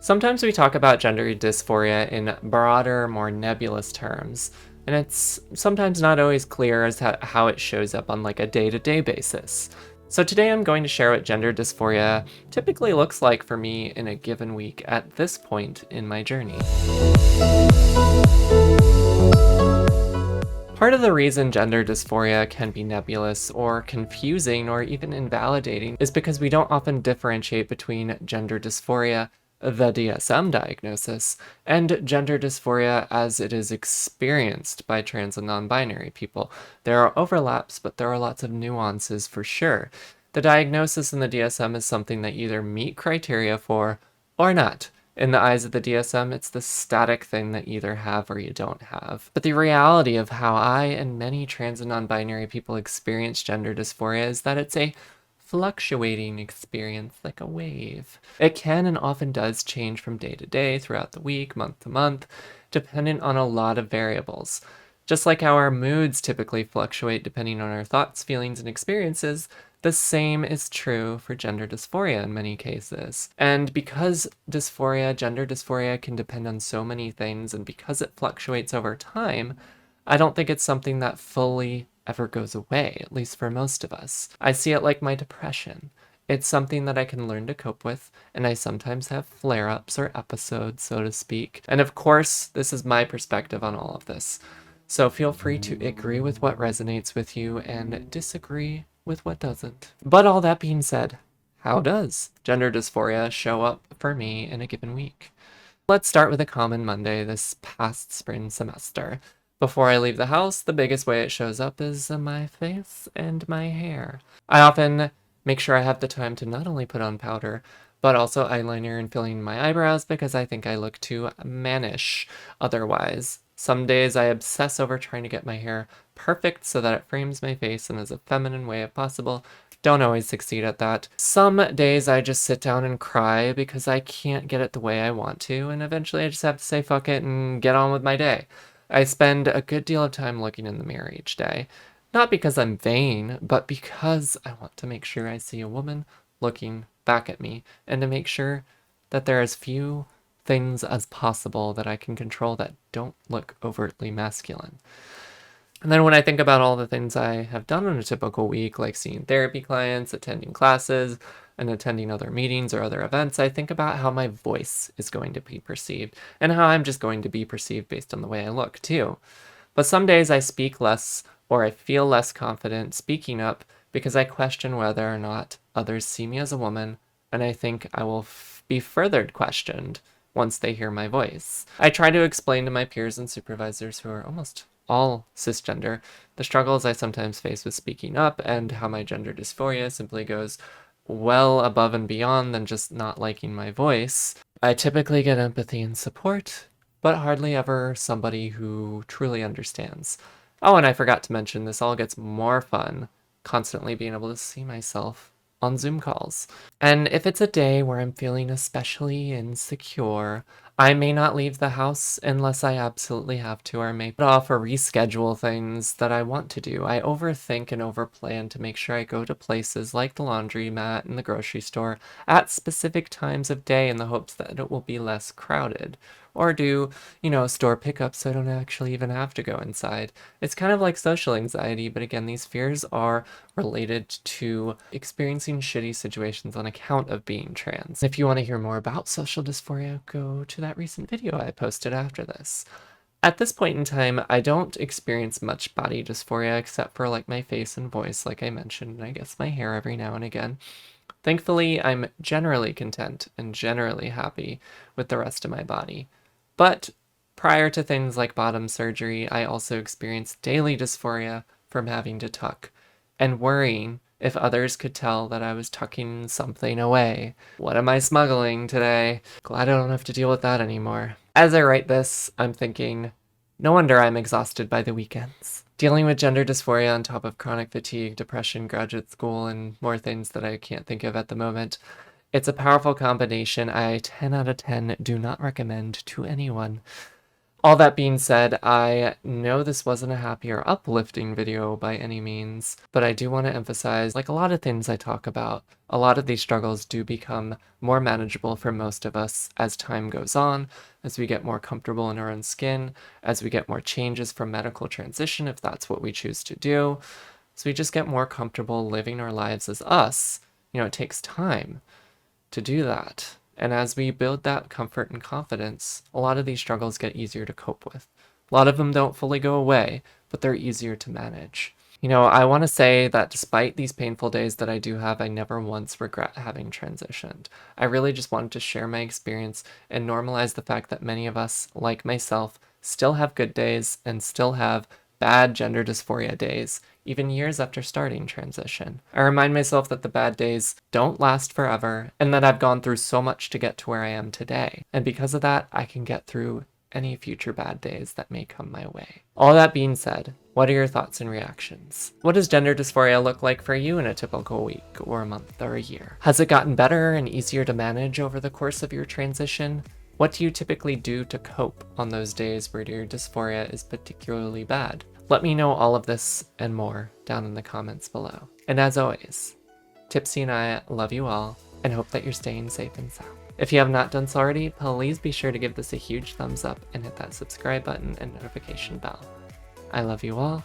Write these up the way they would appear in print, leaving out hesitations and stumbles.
Sometimes we talk about gender dysphoria in broader, more nebulous terms, and it's sometimes not always clear as to how it shows up on like a day-to-day basis. So today I'm going to share what gender dysphoria typically looks like for me in a given week at this point in my journey. Part of the reason gender dysphoria can be nebulous or confusing or even invalidating is because we don't often differentiate between gender dysphoria, the DSM diagnosis, and gender dysphoria as it is experienced by trans and non-binary people. There are overlaps, but there are lots of nuances for sure. The diagnosis in the DSM is something that you either meet criteria for or not. In the eyes of the DSM, it's the static thing that you either have or you don't have. But the reality of how I and many trans and non-binary people experience gender dysphoria is that it's a fluctuating experience, like a wave. It can and often does change from day to day, throughout the week, month to month, dependent on a lot of variables. Just like how our moods typically fluctuate depending on our thoughts, feelings, and experiences, the same is true for gender dysphoria in many cases. And because gender dysphoria can depend on so many things, and because it fluctuates over time, I don't think it's something that fully ever goes away, at least for most of us. I see it like my depression. It's something that I can learn to cope with, and I sometimes have flare-ups or episodes, so to speak. And of course, this is my perspective on all of this. So feel free to agree with what resonates with you and disagree with what doesn't. But all that being said, how does gender dysphoria show up for me in a given week? Let's start with a common Monday this past spring semester. Before I leave the house, the biggest way it shows up is my face and my hair. I often make sure I have the time to not only put on powder, but also eyeliner and filling my eyebrows because I think I look too mannish otherwise. Some days I obsess over trying to get my hair perfect so that it frames my face in as a feminine way as possible. Don't always succeed at that. Some days I just sit down and cry because I can't get it the way I want to, and eventually I just have to say fuck it and get on with my day. I spend a good deal of time looking in the mirror each day. Not because I'm vain, but because I want to make sure I see a woman looking back at me, and to make sure that there are as few things as possible that I can control that don't look overtly masculine. And then when I think about all the things I have done in a typical week, like seeing therapy clients, attending classes, and attending other meetings or other events, I think about how my voice is going to be perceived, and how I'm just going to be perceived based on the way I look, too. But some days I speak less, or I feel less confident speaking up because I question whether or not others see me as a woman, and I think I will be further questioned once they hear my voice. I try to explain to my peers and supervisors, who are almost all cisgender, the struggles I sometimes face with speaking up, and how my gender dysphoria simply goes well above and beyond than just not liking my voice. I typically get empathy and support, but hardly ever somebody who truly understands. Oh, and I forgot to mention, this all gets more fun constantly being able to see myself on Zoom calls. And if it's a day where I'm feeling especially insecure, I may not leave the house unless I absolutely have to, or may put off or reschedule things that I want to do. I overthink and overplan to make sure I go to places like the laundromat and the grocery store at specific times of day in the hopes that it will be less crowded. Or do, store pickups so I don't actually even have to go inside. It's kind of like social anxiety, but again, these fears are related to experiencing shitty situations on account of being trans. If you want to hear more about social dysphoria, go to that recent video I posted after this. At this point in time, I don't experience much body dysphoria except for like my face and voice, like I mentioned, and I guess my hair every now and again. Thankfully, I'm generally content and generally happy with the rest of my body. But prior to things like bottom surgery, I also experienced daily dysphoria from having to tuck and worrying if others could tell that I was tucking something away. What am I smuggling today? Glad I don't have to deal with that anymore. As I write this, I'm thinking, no wonder I'm exhausted by the weekends. Dealing with gender dysphoria on top of chronic fatigue, depression, graduate school, and more things that I can't think of at the moment. It's a powerful combination I 10 out of 10 do not recommend to anyone. All that being said, I know this wasn't a happy or uplifting video by any means, but I do want to emphasize, like a lot of things I talk about, a lot of these struggles do become more manageable for most of us as time goes on, as we get more comfortable in our own skin, as we get more changes from medical transition, if that's what we choose to do. So we just get more comfortable living our lives as us. It takes time to do that. And as we build that comfort and confidence, a lot of these struggles get easier to cope with. A lot of them don't fully go away, but they're easier to manage. I want to say that despite these painful days that I do have, I never once regret having transitioned. I really just wanted to share my experience and normalize the fact that many of us, like myself, still have good days and still have bad gender dysphoria days, even years after starting transition. I remind myself that the bad days don't last forever and that I've gone through so much to get to where I am today. And because of that, I can get through any future bad days that may come my way. All that being said, what are your thoughts and reactions? What does gender dysphoria look like for you in a typical week or a month or a year? Has it gotten better and easier to manage over the course of your transition? What do you typically do to cope on those days where your dysphoria is particularly bad? Let me know all of this and more down in the comments below. And as always, Tipsy and I love you all and hope that you're staying safe and sound. If you have not done so already, please be sure to give this a huge thumbs up and hit that subscribe button and notification bell. I love you all.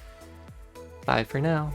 Bye for now.